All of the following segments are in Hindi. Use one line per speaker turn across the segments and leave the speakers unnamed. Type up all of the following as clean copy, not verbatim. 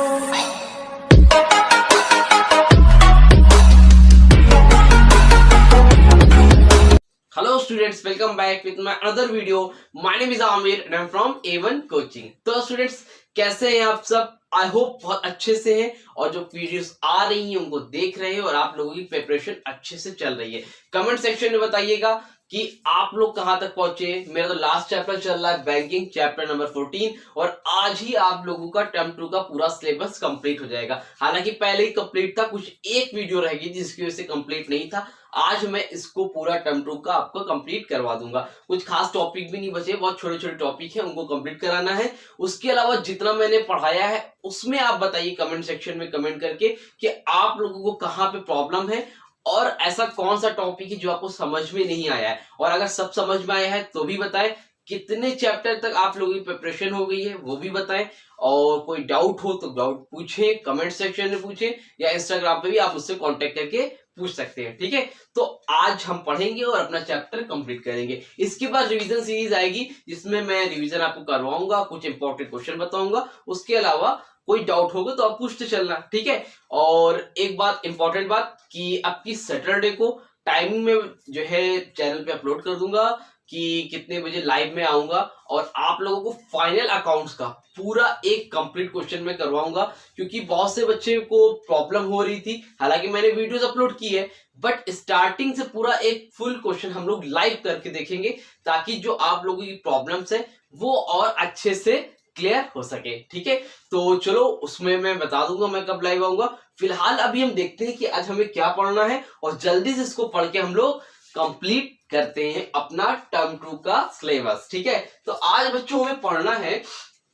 Hello students, welcome back with my another video. My name is Amir and I'm from A1 Coaching. तो students कैसे हैं आप सब? आई होप बहुत अच्छे से हैं और जो वीडियोस आ रही हैं उनको देख रहे हैं और आप लोगों की प्रिपरेशन अच्छे से चल रही है। कमेंट सेक्शन में बताइएगा कि आप लोग कहां तक पहुंचे। मेरा तो लास्ट चैप्टर चल रहा है बैंकिंग चैप्टर नंबर 14 और आज ही आप लोगों का टर्म 2 का पूरा सिलेबस कंप्लीट हो जाएगा। हालांकि पहले ही कंप्लीट था, कुछ एक वीडियो रहेगी जिसकी वजह से कंप्लीट नहीं था। आज मैं इसको पूरा टर्म 2 का आपको कंप्लीट करवा दूंगा। कुछ खास टॉपिक भी नहीं बचे, बहुत छोटे छोटे टॉपिक है, उनको कंप्लीट कराना है। उसके अलावा जितना मैंने पढ़ाया है उसमें आप बताइए कमेंट सेक्शन में कमेंट करके कि आप लोगों को कहाँ पे प्रॉब्लम है और ऐसा कौन सा टॉपिक है जो आपको समझ में नहीं आया है। और अगर सब समझ में आया है तो भी बताएं। कितने चैप्टर तक आप लोगों की प्रिपरेशन हो गई है वो भी बताएं। और कोई डाउट हो तो डाउट पूछें, कमेंट सेक्शन में पूछें या इंस्टाग्राम पे भी आप मुझसे कांटेक्ट करके पूछ सकते हैं। ठीक है, तो आज हम पढ़ेंगे और अपना चैप्टर कंप्लीट करेंगे। इसके बाद रिवीजन सीरीज आएगी जिसमें मैं रिवीजन आपको करवाऊंगा, कुछ इंपॉर्टेंट क्वेश्चन बताऊंगा। उसके अलावा कोई डाउट होगा तो आप पूछते चलना। ठीक है, और एक बात इंपॉर्टेंट बात कि आपकी सैटरडे को टाइमिंग में जो है चैनल पे अपलोड कर दूंगा कि कितने बजे लाइव में आऊंगा और आप लोगों को फाइनल अकाउंट्स का पूरा एक कंप्लीट क्वेश्चन में करवाऊंगा। क्योंकि बहुत से बच्चे को प्रॉब्लम हो रही थी, हालांकि मैंने वीडियोस अपलोड की है बट स्टार्टिंग से पूरा एक फुल क्वेश्चन हम लोग लाइव करके देखेंगे ताकि जो आप लोगों की प्रॉब्लम्स है वो और अच्छे से क्लियर हो सके। ठीक है, तो चलो उसमें मैं बता दूंगा मैं कब लाइव आऊंगा। फिलहाल अभी हम देखते हैं कि आज हमें क्या पढ़ना है और जल्दी से इसको पढ़ के हम लोग कंप्लीट करते हैं अपना टर्म 2 का सिलेबस। ठीक है, तो आज बच्चों हमें पढ़ना है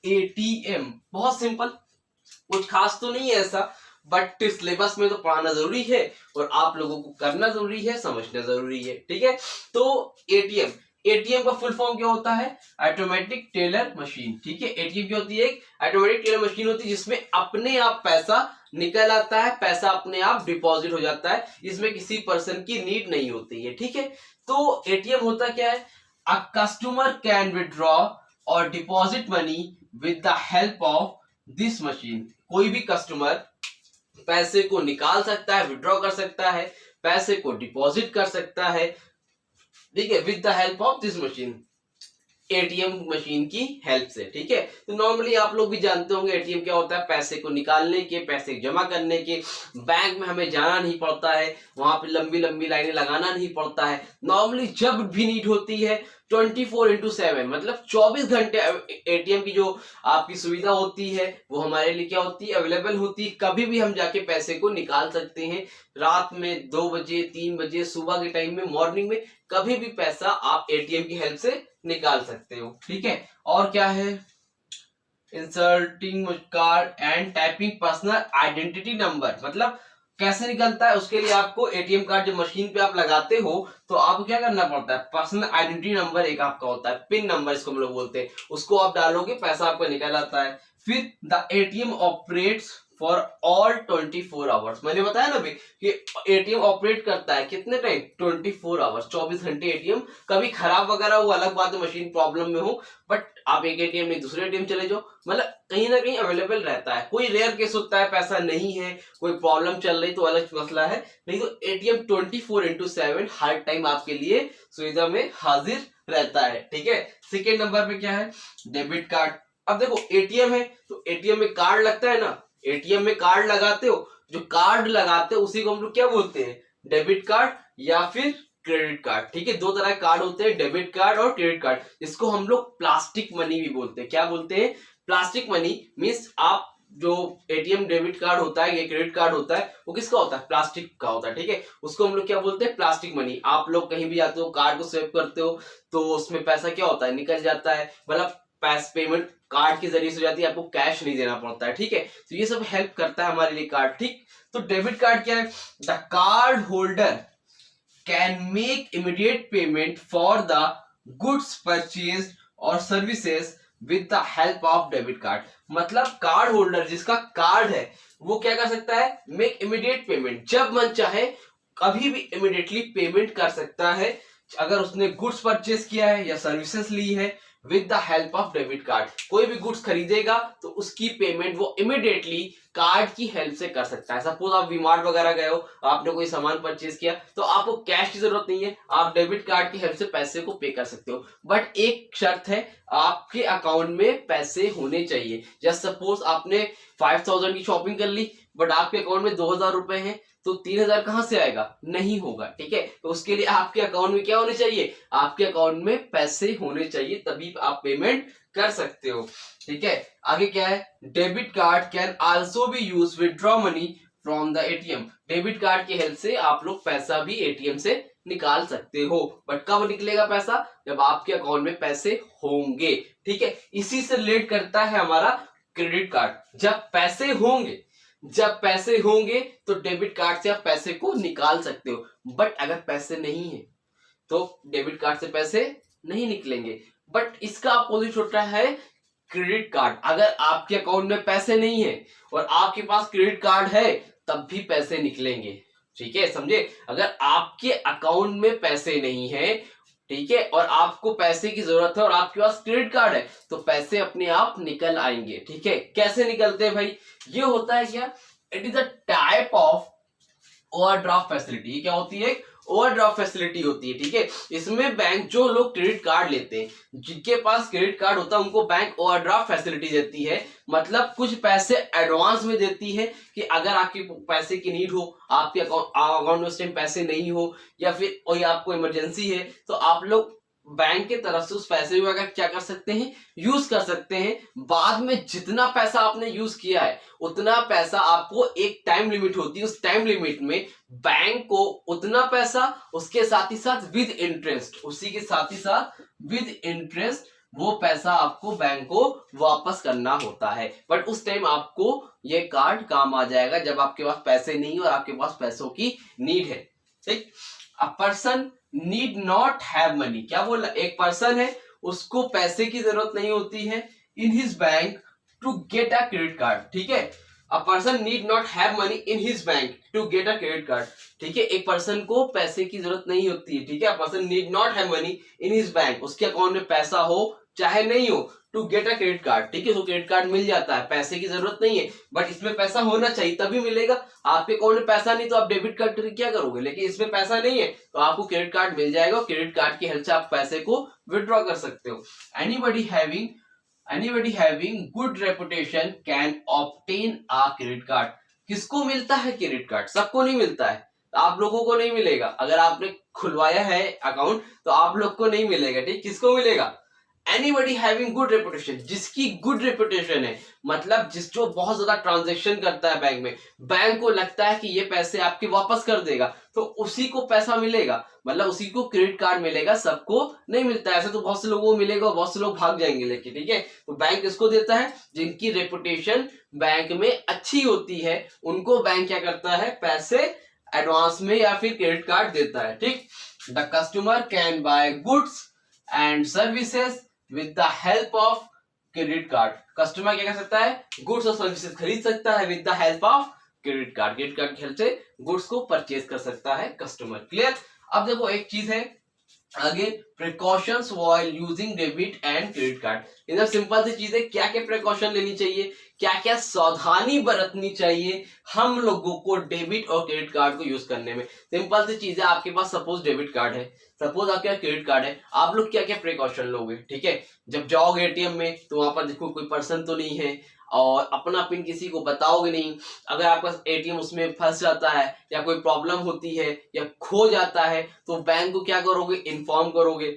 एटीएम। बहुत सिंपल, कुछ खास तो नहीं है ऐसा, बट सिलेबस में तो पढ़ाना जरूरी है और आप लोगों को करना जरूरी है, समझना जरूरी है। ठीक है, तो एटीएम, एटीएम का फुल फॉर्म क्या होता है? Automatic teller machine. ठीक है, एटीएम क्या होती है? एक ऑटोमेटिक टेलर मशीन होती है जिसमें अपने आप पैसा निकल आता है, पैसा अपने आप डिपॉजिट हो जाता है, इसमें किसी पर्सन की नीड नहीं होती है। ठीक है, तो एटीएम होता क्या है? अ कस्टमर कैन विथड्रॉ और deposit money with the help of this machine. कोई भी कस्टमर पैसे को निकाल सकता है, विथड्रॉ कर सकता है, पैसे को डिपॉजिट कर सकता है। ठीक है, with the help of this machine, ATM machine की हेल्प से। ठीक है, तो नॉर्मली आप लोग भी जानते होंगे एटीएम क्या होता है? पैसे को निकालने के, पैसे जमा करने के। बैंक में हमें जाना नहीं पड़ता है, वहां पे लंबी लंबी लाइनें लगाना नहीं पड़ता है। नॉर्मली जब भी नीड होती है 24/7 मतलब 24 घंटे एटीएम की जो आपकी सुविधा होती है वो हमारे लिए क्या होती है? अवेलेबल होती है। कभी भी हम जाके पैसे को निकाल सकते हैं, रात में 2 बजे, 3 बजे, सुबह के टाइम में, मॉर्निंग में, कभी भी पैसा आप एटीएम की हेल्प से निकाल सकते हो। ठीक है, और क्या है? Inserting card and typing personal identity number. मतलब कैसे निकलता है उसके लिए आपको एटीएम कार्ड जब मशीन पे आप लगाते हो तो आपको क्या करना पड़ता है? पर्सनल आइडेंटिटी नंबर एक आपका होता है, पिन नंबर इसको हम लोग बोलते हैं, उसको आप डालोगे पैसा आपका निकल आता है। फिर the ATM operates for all 24 hours. मैंने बताया ना अभी कि एटीएम ऑपरेट करता है कितने टाइम? 24 आवर्स, 24 घंटे। एटीएम कभी खराब वगैरह हो अलग बात है, मशीन प्रॉब्लम में हो, बट आप एक एटीएम नहीं दूसरे एटीएम चले जाओ, मतलब कहीं ना कहीं अवेलेबल रहता है। कोई रेयर केस होता है पैसा नहीं है, कोई प्रॉब्लम चल रही तो अलग मसला है, नहीं तो एटीएम 24/7 हर टाइम आपके लिए सुविधा में हाजिर रहता है। ठीक है, सेकेंड नंबर पे क्या है? Debit card. अब देखो एटीएम है तो एटीएम में कार्ड लगता है ना, एटीएम में कार्ड लगाते हो, जो कार्ड लगाते हो उसी को हम लोग क्या बोलते हैं? डेबिट कार्ड या फिर क्रेडिट कार्ड। ठीक है, दो तरह के कार्ड होते हैं, डेबिट कार्ड और क्रेडिट कार्ड। इसको हम लोग प्लास्टिक मनी भी बोलते हैं। क्या बोलते हैं? Plastic money. मीन्स आप जो एटीएम डेबिट कार्ड होता है या क्रेडिट कार्ड होता है वो किसका होता है? प्लास्टिक का होता है। ठीक है, उसको हम लोग क्या बोलते हैं? Plastic money. आप लोग कहीं भी आते हो, कार्ड को स्wipe करते हो तो उसमें पैसा क्या होता है? निकल जाता है, मतलब पेमेंट कार्ड के जरिए से हो जाती है, आपको कैश नहीं देना पड़ता है। ठीक है, तो ये सब हेल्प करता है हमारे लिए कार्ड। ठीक, तो डेबिट कार्ड क्या है? The card holder can make immediate payment for the goods purchase और services with the help of debit card. मतलब कार्ड होल्डर जिसका कार्ड है वो क्या कर सकता है? मेक इमीडिएट पेमेंट, जब मन चाहे कभी भी इमीडिएटली पेमेंट कर सकता है। अगर उसने गुड्स परचेज किया है या सर्विसेज ली है with the help of debit card. कोई भी गुड्स खरीदेगा तो उसकी पेमेंट वो इमीडिएटली कार्ड की हेल्प से कर सकता है। सपोज आप वी-मार्ट वगैरह गए हो, आपने कोई सामान परचेज किया, तो आपको कैश की जरूरत नहीं है, आप डेबिट कार्ड की हेल्प से पैसे को पे कर सकते हो। बट एक शर्त है, आपके अकाउंट में पैसे होने चाहिए। जस्ट सपोज आपने 5000 की शॉपिंग कर ली, बट आपके अकाउंट में 2000 रुपए हैं, तो 3000 कहां से आएगा? नहीं होगा। ठीक है, तो उसके लिए आपके अकाउंट में क्या होने चाहिए? आपके अकाउंट में पैसे होने चाहिए, तभी आप पेमेंट कर सकते हो। ठीक है, आगे क्या है? Debit card can also be use withdraw money from the ATM. Debit card की हेल्प से आप लोग पैसा भी एटीएम से निकाल सकते हो। बट कब निकलेगा पैसा? जब आपके अकाउंट में पैसे होंगे। ठीक है, इसी से रिलेट करता है हमारा क्रेडिट कार्ड। जब पैसे होंगे तो डेबिट कार्ड से आप पैसे को निकाल सकते हो। बट अगर पैसे नहीं है तो डेबिट कार्ड से पैसे नहीं निकलेंगे। बट इसका अपोजिट होता है क्रेडिट कार्ड। अगर आपके अकाउंट में पैसे नहीं है और आपके पास क्रेडिट कार्ड है, तब भी पैसे निकलेंगे। ठीक है, समझे? अगर आपके अकाउंट में पैसे नहीं है, ठीक है, और आपको पैसे की जरूरत है और आपके पास क्रेडिट कार्ड है, तो पैसे अपने आप निकल आएंगे। ठीक है, कैसे निकलते हैं भाई? ये होता है क्या? It is a type of overdraft facility. ये क्या होती है? ओवरड्राफ्ट फैसिलिटी होती है। ठीक है, इसमें बैंक, जो लोग क्रेडिट कार्ड लेते हैं, जिनके पास क्रेडिट कार्ड होता है, उनको बैंक ओवरड्राफ्ट फैसिलिटी देती है। मतलब कुछ पैसे एडवांस में देती है कि अगर आपके पैसे की नीड हो, आपके अकाउंट में उस टाइम पैसे नहीं हो, या फिर कोई आपको इमरजेंसी है, तो आप लोग बैंक के तरफ से उस पैसे को अगर क्या कर सकते हैं? यूज कर सकते हैं। बाद में जितना पैसा आपने यूज किया है, उतना पैसा आपको, एक टाइम लिमिट होती है, उस टाइम लिमिट में बैंक को उतना पैसा, उसके साथ ही साथ विद इंटरेस्ट, उसी के साथ ही साथ विद इंटरेस्ट, वो पैसा आपको बैंक को वापस करना होता है। बट उस टाइम आपको ये कार्ड काम आ जाएगा जब आपके पास पैसे नहीं और आपके पास पैसों की नीड है। ठीक, अ person need not have money. क्या बोला? एक पर्सन है, उसको पैसे की जरूरत नहीं होती है in his bank to get a credit card. ठीक है, a person need not have money in his bank to get a credit card. ठीक है, एक पर्सन को पैसे की जरूरत नहीं होती है। ठीक है, a person need not have money in his bank, उसके अकाउंट में पैसा हो चाहे नहीं हो, to get a credit card. ठीक है, तो क्रेडिट कार्ड मिल जाता है, पैसे की जरूरत नहीं है, बट इसमें पैसा होना चाहिए तभी मिलेगा। आपके अकाउंट में पैसा नहीं तो आप डेबिट कार्ड क्या करोगे? लेकिन इसमें पैसा नहीं है तो आपको क्रेडिट कार्ड मिल जाएगा, क्रेडिट कार्ड की हेल्प से आप पैसे को विड्रॉ कर सकते हो। Anybody having good reputation can obtain a credit card. किसको मिलता है क्रेडिट कार्ड? सबको नहीं मिलता है, आप लोगों को नहीं मिलेगा। अगर आपने खुलवाया है अकाउंट तो आप लोग को नहीं मिलेगा। ठीक, किसको मिलेगा? एनीबडी हैविंग गुड रेपुटेशन, जिसकी गुड रेपुटेशन है, मतलब जो बहुत ज्यादा ट्रांजेक्शन करता है बैंक में, बैंक को लगता है कि ये पैसे आपके वापस कर देगा, तो उसी को पैसा मिलेगा, मतलब उसी को क्रेडिट कार्ड मिलेगा। सबको नहीं मिलता है। ऐसे तो बहुत से लोगों को मिलेगा और बहुत से लोग भाग जाएंगे लेके। ठीक है, तो बैंक इसको देता है जिनकी रेपुटेशन बैंक में अच्छी होती है, उनको बैंक क्या करता है? पैसे एडवांस में या फिर क्रेडिट कार्ड देता है। ठीक, the customer can buy goods and services with the help of credit card. Customer क्या कर सकता है? गुड्स और सर्विसेज खरीद सकता है with the help of credit card. Credit card की हेल्प से गुड्स को परचेज कर सकता है कस्टमर। क्लियर? अब देखो एक चीज है आगे, precautions while using debit and credit card. इधर सिंपल सी चीज है, क्या क्या प्रिकॉशन लेनी चाहिए, क्या क्या सावधानी बरतनी चाहिए हम लोगों को डेबिट और क्रेडिट कार्ड को यूज करने में। सिंपल सी चीज है, आपके पास सपोज डेबिट कार्ड है, सपोज आपके पास क्रेडिट कार्ड है, आप लोग क्या क्या प्रिकॉशन लोगे? ठीक है, जब जाओगे एटीएम में तो वहां पर देखो कोई पर्सन तो नहीं है, और अपना पिन किसी को बताओगे नहीं। अगर आपका एटीएम उसमें फंस जाता है या कोई प्रॉब्लम होती है या खो जाता है तो बैंक को क्या करोगे? इन्फॉर्म करोगे।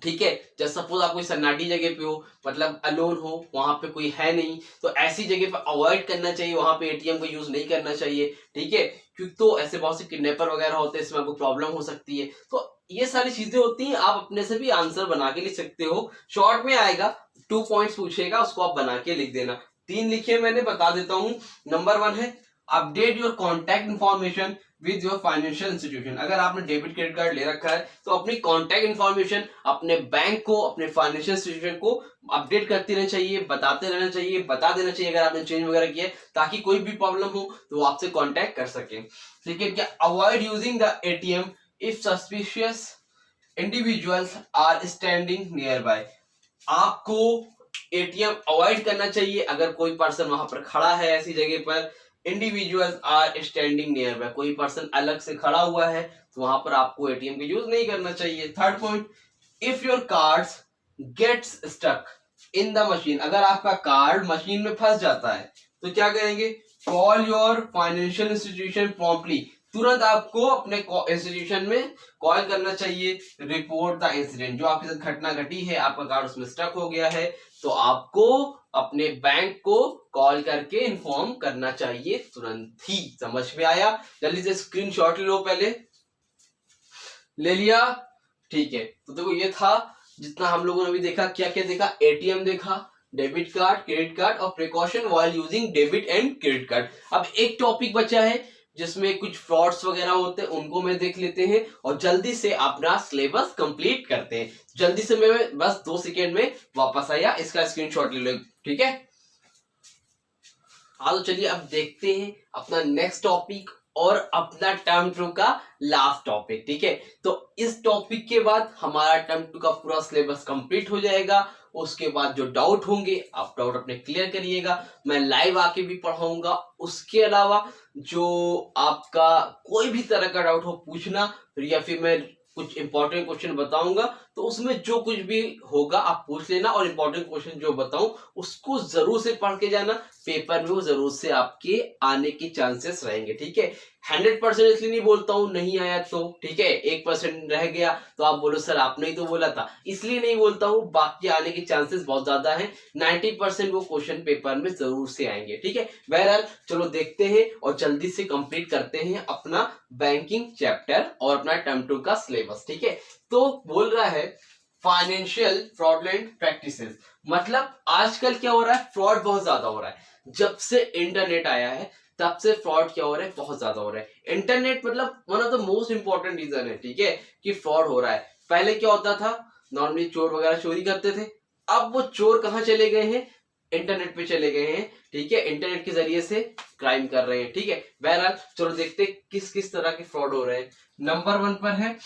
ठीक है, जब सपोज आप कोई सन्नाटी जगह पे हो, मतलब अलोन हो, वहां पे कोई है नहीं, तो ऐसी जगह पर अवॉइड करना चाहिए, वहां पे एटीएम को यूज नहीं करना चाहिए। ठीक है, क्योंकि तो ऐसे बहुत से किडनैपर वगैरह होते हैं, इसमें आपको प्रॉब्लम हो सकती है। तो ये सारी चीजें होती हैं, आप अपने से भी आंसर बना के लिख सकते हो। शॉर्ट में आएगा, 2 पॉइंट्स पूछेगा, उसको आप बना के लिख देना। 3 लिखे मैंने, बता देता हूं। नंबर 1 है update your contact information with your financial institution. अगर आपने डेबिट क्रेडिट कार्ड ले रखा है तो अपनी कॉन्टैक्ट इन्फॉर्मेशन अपने बैंक को, अपने फाइनेंशियल इंस्टीट्यूशन को अपडेट करते रहना चाहिए, बताते रहना चाहिए, बता देना चाहिए अगर आपने चेंज वगैरह किया है, ताकि कोई भी प्रॉब्लम हो तो वो आपसे कॉन्टैक्ट कर सके। ठीक है, क्या avoid using the ATM if suspicious individuals are standing nearby, आपको एटीएम अवॉइड करना चाहिए अगर कोई पर्सन वहां पर खड़ा है ऐसी जगह पर। Individuals are standing nearby, कोई पर्सन अलग से खड़ा हुआ है तो वहां पर आपको एटीएम का यूज नहीं करना चाहिए। Third point, if your cards gets stuck in the machine, अगर आपका कार्ड मशीन में फंस जाता है तो क्या करेंगे, call your financial institution promptly, तुरंत आपको अपने इंस्टीट्यूशन में कॉल करना चाहिए। रिपोर्ट द इंसिडेंट, जो आपके साथ घटना घटी है, आपका कार्ड उसमें स्टक हो गया है तो आपको अपने बैंक को कॉल करके इन्फॉर्म करना चाहिए तुरंत ही। समझ में आया? जल्दी से स्क्रीनशॉट ले लो, पहले ले लिया? ठीक है, तो देखो ये था जितना हम लोगों ने अभी देखा। क्या क्या देखा? एटीएम देखा, डेबिट कार्ड, क्रेडिट कार्ड और precaution while using debit and credit card. अब एक टॉपिक बचा है जिसमें कुछ फ्रॉड्स वगैरह होते हैं, उनको मैं देख लेते हैं और जल्दी से अपना सिलेबस कंप्लीट करते हैं। जल्दी से मैं बस 2 सेकेंड में वापस आया, इसका स्क्रीनशॉट ले लो, ठीक है? हाँ, तो चलिए अब देखते हैं अपना नेक्स्ट टॉपिक और अपना टर्म 2 का लास्ट टॉपिक, ठीक है? तो इस टॉपिक के बाद हमारा टर्म 2 का पूरा सिलेबस कंप्लीट हो जाएगा। उसके बाद जो डाउट होंगे आप डाउट अपने क्लियर करिएगा, मैं लाइव आके भी पढ़ाऊंगा। उसके अलावा जो आपका कोई भी तरह का डाउट हो पूछना, या फिर मैं कुछ इंपॉर्टेंट क्वेश्चन बताऊंगा तो उसमें जो कुछ भी होगा आप पूछ लेना, और इंपॉर्टेंट क्वेश्चन जो बताऊं उसको जरूर से पढ़ के जाना, पेपर में वो जरूर से आपके आने के चांसेस रहेंगे, ठीक है? 100% इसलिए नहीं बोलता हूं नहीं आया तो, ठीक है? 1% रह गया तो आप बोलो सर आपने ही तो बोला था, इसलिए नहीं बोलता हूं। बाकी आने के चांसेस बहुत ज्यादा हैं, 90% वो क्वेश्चन पेपर में जरूर से आएंगे, ठीक है? बहरहाल चलो देखते हैं और जल्दी से कंप्लीट करते हैं अपना बैंकिंग चैप्टर और अपना टर्म 2 का सिलेबस, ठीक है? तो बोल रहा है फाइनेंशियल फ्रॉडलेंट प्रैक्टिसेस, मतलब आजकल क्या हो रहा है, फ्रॉड बहुत ज्यादा हो रहा है। जब से इंटरनेट आया है तब से फ्रॉड क्या हो रहा है, बहुत ज्यादा हो रहा है। इंटरनेट मतलब one of the most important reason है, ठीक है, कि फ्रॉड हो रहा है। पहले क्या होता था, नॉर्मली चोर वगैरह चोरी करते थे, अब वो चोर कहाँ चले गए हैं, इंटरनेट पे चले गए हैं, ठीक है? इंटरनेट के जरिए से क्राइम कर रहे हैं, ठीक है? बहरहाल चलो देखते हैं किस किस तरह के फ्रॉड हो रहे हैं। नंबर 1 पर है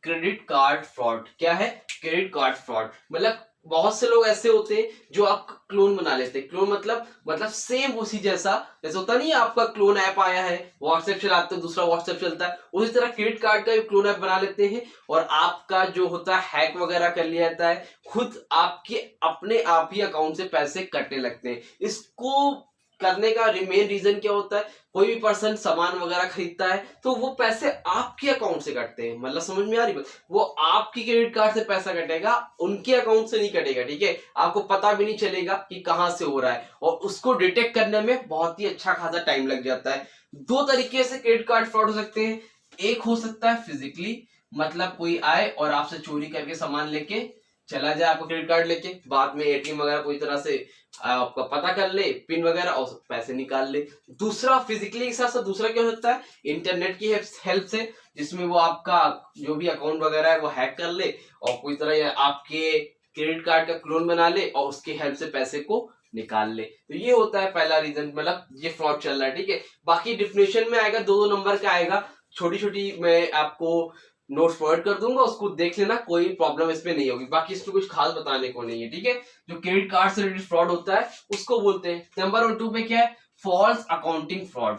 क्रेडिट कार्ड फ्रॉड। क्या है? क्रेडिट कार्ड फ्रॉड मतलब बहुत से लोग ऐसे होते हैं जो आप क्लोन बना लेते हैं। क्लोन मतलब सेम उसी जैसा, जैसे होता नहीं है आपका क्लोन ऐप आया है, व्हाट्सएप चलाते हो दूसरा व्हाट्सएप चलता है, उसी तरह क्रेडिट कार्ड का भी क्लोन ऐप बना लेते हैं और आपका जो होता है हैक वगैरह कर लिया जाता है, खुद आपके अपने आप ही अकाउंट से पैसे कटने लगते हैं। इसको करने का मेन रीजन क्या होता है, कोई भी पर्सन सामान वगैरह खरीदता है तो वो पैसे आपके अकाउंट से कटते हैं, मतलब समझ में आ रही बात? वो आपकी क्रेडिट कार्ड से पैसा कटेगा, उनके अकाउंट से नहीं कटेगा, ठीक है? आपको पता भी नहीं चलेगा कि कहां से हो रहा है और उसको डिटेक्ट करने में बहुत ही अच्छा खासा टाइम लग जाता है। 2 तरीके से क्रेडिट कार्ड फ्रॉड हो सकते हैं। एक हो सकता है फिजिकली, मतलब कोई आए और आपसे चोरी करके सामान लेके चला जाए आपका क्रेडिट कार्ड लेके, बाद में एटीएम वगैरह कोई तरह से आपका पता कर ले पिन वगैरह और पैसे निकाल ले। दूसरा फिजिकली के साथ साथ दूसरा क्या हो सकता है, इंटरनेट की हेल्प से, जिसमें वो आपका जो भी अकाउंट वगैरह है वो हैक कर ले और कोई तरह आपके क्रेडिट कार्ड का क्लोन बना ले और उसकी हेल्प से पैसे को निकाल ले। तो ये होता है पहला रीजन, मतलब ये फ्रॉड चल रहा है, ठीक है? बाकी डिफिनेशन में आएगा, 2-2 नंबर का आएगा, छोटी छोटी मैं आपको नोट्स प्रोवाइड कर दूंगा, उसको देख लेना, कोई प्रॉब्लम इसमें नहीं होगी। बाकी इसमें कुछ खास बताने को नहीं है, ठीक है? जो क्रेडिट कार्ड से रिलेटेड फ्रॉड होता है उसको बोलते हैं। नंबर 2 पे क्या है, false accounting fraud.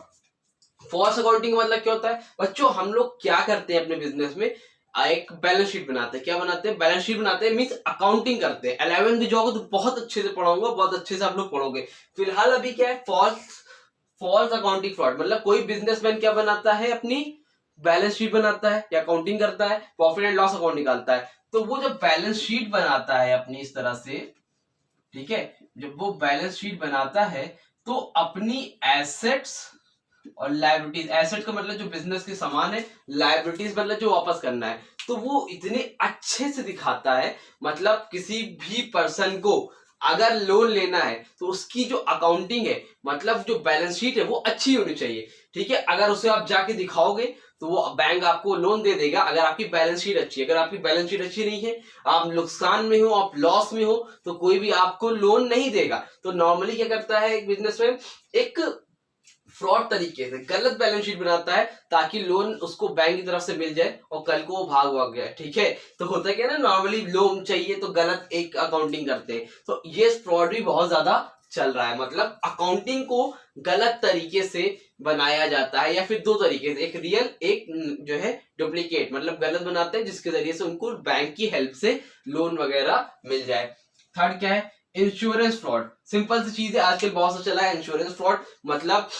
False accounting मतलब क्या होता है बच्चों, हम लोग क्या करते हैं अपने बिजनेस में, एक बैलेंस शीट बनाते हैं। क्या बनाते हैं? बैलेंस शीट बनाते हैं, मींस अकाउंटिंग करते हैं। 11th में जाओगे तो बहुत अच्छे से पढ़ाऊंगा, बहुत अच्छे से आप लोग पढ़ोगे। फिलहाल अभी क्या है, फॉल्स अकाउंटिंग फ्रॉड मतलब कोई बिजनेसमैन क्या बनाता है, अपनी बैलेंस शीट बनाता है या अकाउंटिंग करता है, प्रॉफिट एंड लॉस अकाउंट निकालता है, तो वो जब बैलेंस शीट बनाता है अपनी इस तरह से, ठीक है, जब वो बैलेंस शीट बनाता है तो अपनी एसेट्स और लायबिलिटीज, एसेट का मतलब जो बिजनेस के सामान है, लायबिलिटीज मतलब जो वापस करना है, तो वो इतने अच्छे से दिखाता है, मतलब किसी भी पर्सन को अगर लोन लेना है तो उसकी जो अकाउंटिंग है, मतलब जो बैलेंस शीट है वो अच्छी होनी चाहिए, ठीक है? अगर उसे आप जाके दिखाओगे तो वो बैंक आपको लोन दे देगा अगर आपकी बैलेंस शीट अच्छी है। अगर आपकी बैलेंस शीट अच्छी नहीं है, आप नुकसान में हो, आप लॉस में हो, तो कोई भी आपको लोन नहीं देगा। तो नॉर्मली क्या करता है एक बिजनेसमैन, एक फ्रॉड तरीके से गलत बैलेंस शीट बनाता है ताकि लोन उसको बैंक की तरफ से मिल जाए और कल को वो भाग गया, ठीक है। तो होता क्या है ना, नॉर्मली लोन चाहिए तो गलत एक अकाउंटिंग करते हैं, तो ये फ्रॉड भी बहुत ज्यादा चल रहा है। मतलब अकाउंटिंग को गलत तरीके से बनाया जाता है, या फिर दो तरीके से, एक रियल, एक जो है डुप्लीकेट, मतलब गलत बनाते हैं जिसके जरिए से उनको बैंक की हेल्प से लोन वगैरह मिल जाए। थर्ड क्या है, इंश्योरेंस फ्रॉड। सिंपल सी चीज है, आजकल बहुत सा चला है इंश्योरेंस फ्रॉड। मतलब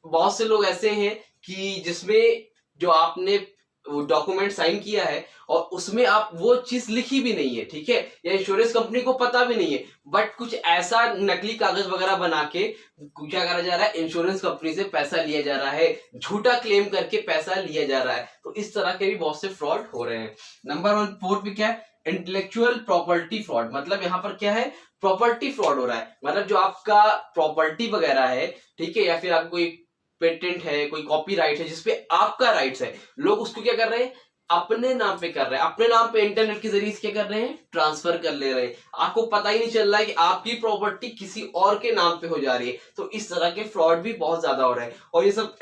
बहुत से लोग ऐसे हैं कि जिसमें जो आपने डॉक्यूमेंट साइन किया है और उसमें आप वो चीज लिखी भी नहीं है, ठीक है, या इंश्योरेंस कंपनी को पता भी नहीं है, बट कुछ ऐसा नकली कागज वगैरह बना के क्या करा जा रहा है, इंश्योरेंस कंपनी से पैसा लिया जा रहा है, झूठा क्लेम करके पैसा लिया जा रहा है। तो इस तरह के भी बहुत से फ्रॉड हो रहे हैं। नंबर 1 4 पे क्या है, इंटेलेक्चुअल प्रॉपर्टी फ्रॉड। मतलब यहाँ पर क्या है, प्रॉपर्टी फ्रॉड हो रहा है। मतलब जो आपका प्रॉपर्टी वगैरह है, ठीक है, या फिर आपको कोई पेटेंट है, कोई कॉपीराइट है जिसपे आपका राइट्स है, लोग उसको क्या कर रहे हैं, अपने नाम पे कर रहे हैं, अपने नाम पे इंटरनेट के जरिए क्या कर रहे हैं, ट्रांसफर कर ले रहे हैं। आपको पता ही नहीं चल रहा है कि आपकी प्रॉपर्टी किसी और के नाम पे हो जा रही है। तो इस तरह के फ्रॉड भी बहुत ज्यादा हो रहे हैं। और ये सब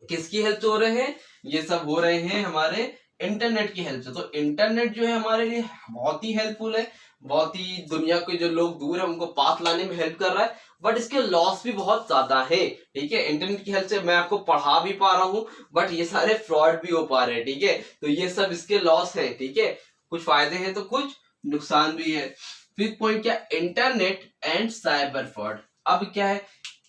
किसकी हेल्प से हो रहे हैं, ये सब हो रहे हैं हमारे इंटरनेट की हेल्प से। तो इंटरनेट जो है हमारे लिए बहुत ही हेल्पफुल है, बहुत ही दुनिया के जो लोग दूर है उनको पास लाने में हेल्प कर रहा है, बट इसके लॉस भी बहुत ज्यादा है, ठीक है। इंटरनेट की हेल्प से मैं आपको पढ़ा भी पा रहा हूँ, बट ये सारे फ्रॉड भी हो पा रहे हैं, ठीक है। तो ये सब इसके लॉस है, ठीक है, कुछ फायदे हैं तो कुछ नुकसान भी है। फिफ्थ पॉइंट क्या, इंटरनेट एंड साइबर फ्रॉड। अब क्या है,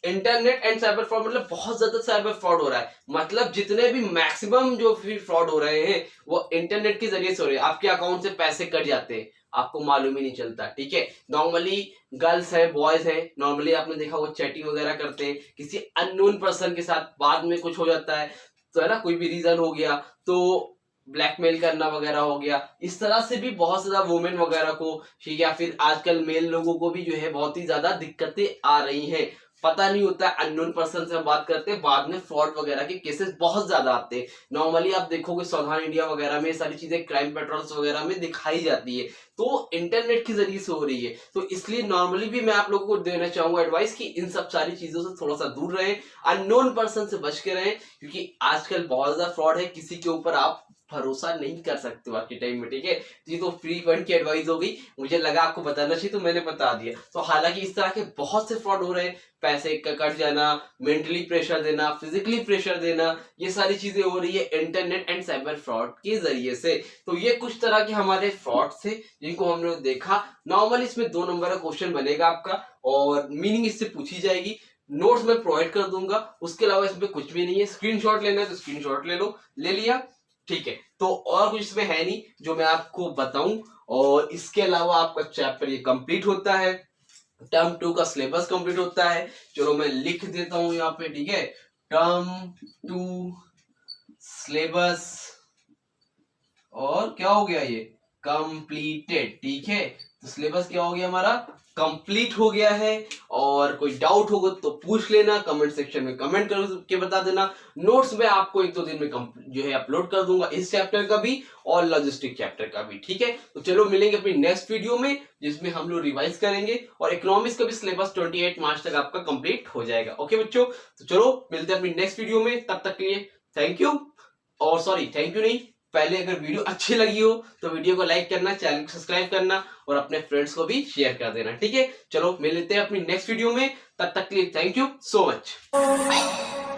इंटरनेट एंड साइबर फ्रॉड मतलब बहुत ज्यादा साइबर फ्रॉड हो रहा है। मतलब जितने भी मैक्सिमम जो भी फ्रॉड हो रहे हैं वो इंटरनेट के जरिए से हो रहे हैं। आपके अकाउंट से पैसे कट जाते हैं, आपको मालूम ही नहीं चलता, ठीक है। नॉर्मली गर्ल्स है, बॉयज है, नॉर्मली आपने देखा वो चैटिंग वगैरह करते हैं किसी अननोन पर्सन के साथ, बाद में कुछ हो जाता है तो है ना, कोई भी रीजन हो गया तो ब्लैकमेल करना वगैरह हो गया। इस तरह से भी बहुत ज्यादा वुमेन वगैरह को, ठीक है, या फिर आजकल मेल लोगों को भी जो है बहुत ही ज्यादा दिक्कतें आ रही हैं। पता नहीं होता है, अननोन पर्सन से हम बात करते हैं, बाद में फ्रॉड वगैरह के केसेस बहुत ज्यादा आते हैं। नॉर्मली आप देखोगे सावधान इंडिया वगैरह में सारी चीजें क्राइम पेट्रोल्स वगैरह में दिखाई जाती है, तो इंटरनेट के जरिए से हो रही है। तो इसलिए नॉर्मली भी मैं आप लोगों को देना चाहूंगा एडवाइस कि इन सब सारी चीजों से थोड़ा सा दूर रहें, अननोन पर्सन से बच के रहें, क्योंकि आजकल बहुत ज्यादा फ्रॉड है, किसी के ऊपर आप भरोसा नहीं कर सकते हो आज के टाइम में, ठीक है। तो ये तो फ्री फंड की एडवाइस हो गई, मुझे लगा आपको बताना चाहिए तो मैंने बता दिया। तो हालांकि इस तरह के बहुत से फ्रॉड हो रहे हैं, पैसे का कट जाना, मेंटली प्रेशर देना, फिजिकली प्रेशर देना, ये सारी चीजें हो रही है इंटरनेट एंड साइबर फ्रॉड के जरिए से। तो ये कुछ तरह के हमारे फ्रॉड थे जिनको हमने देखा। नॉर्मली इसमें 2 नंबर का क्वेश्चन बनेगा आपका और मीनिंग इससे पूछी जाएगी, नोट्स में प्रोवाइड कर दूंगा, उसके अलावा इसमें कुछ भी नहीं है। स्क्रीनशॉट लेना है तो स्क्रीनशॉट ले लो, ले लिया, ठीक है। तो और कुछ इसमें है नहीं जो मैं आपको बताऊं। और इसके अलावा आपका चैप्टर ये कंप्लीट होता है, टर्म 2 का सिलेबस कंप्लीट होता है। चलो मैं लिख देता हूं यहाँ पे, ठीक है, टर्म 2 सिलेबस, और क्या हो गया ये, कंप्लीटेड, ठीक है। तो सिलेबस क्या हो गया हमारा, कंप्लीट हो गया है। और कोई डाउट होगा तो पूछ लेना, कमेंट सेक्शन में कमेंट करके बता देना। नोट्स में आपको 1-2 दिन में जो है अपलोड कर दूंगा, इस चैप्टर का भी और लॉजिस्टिक चैप्टर का भी, ठीक है। तो चलो मिलेंगे अपनी नेक्स्ट वीडियो में जिसमें हम लोग रिवाइज करेंगे और इकोनॉमिक्स का भी सिलेबस 28 मार्च तक आपका कंप्लीट हो जाएगा। ओके बच्चों, तो चलो मिलते हैं अपनी नेक्स्ट वीडियो में, तब तक के लिए थैंक यू। और सॉरी, थैंक यू नहीं, पहले अगर वीडियो अच्छी लगी हो तो वीडियो को लाइक करना, चैनल को सब्सक्राइब करना और अपने फ्रेंड्स को भी शेयर कर देना, ठीक है। चलो मिलते हैं अपनी नेक्स्ट वीडियो में, तब तक के लिए थैंक यू सो मच।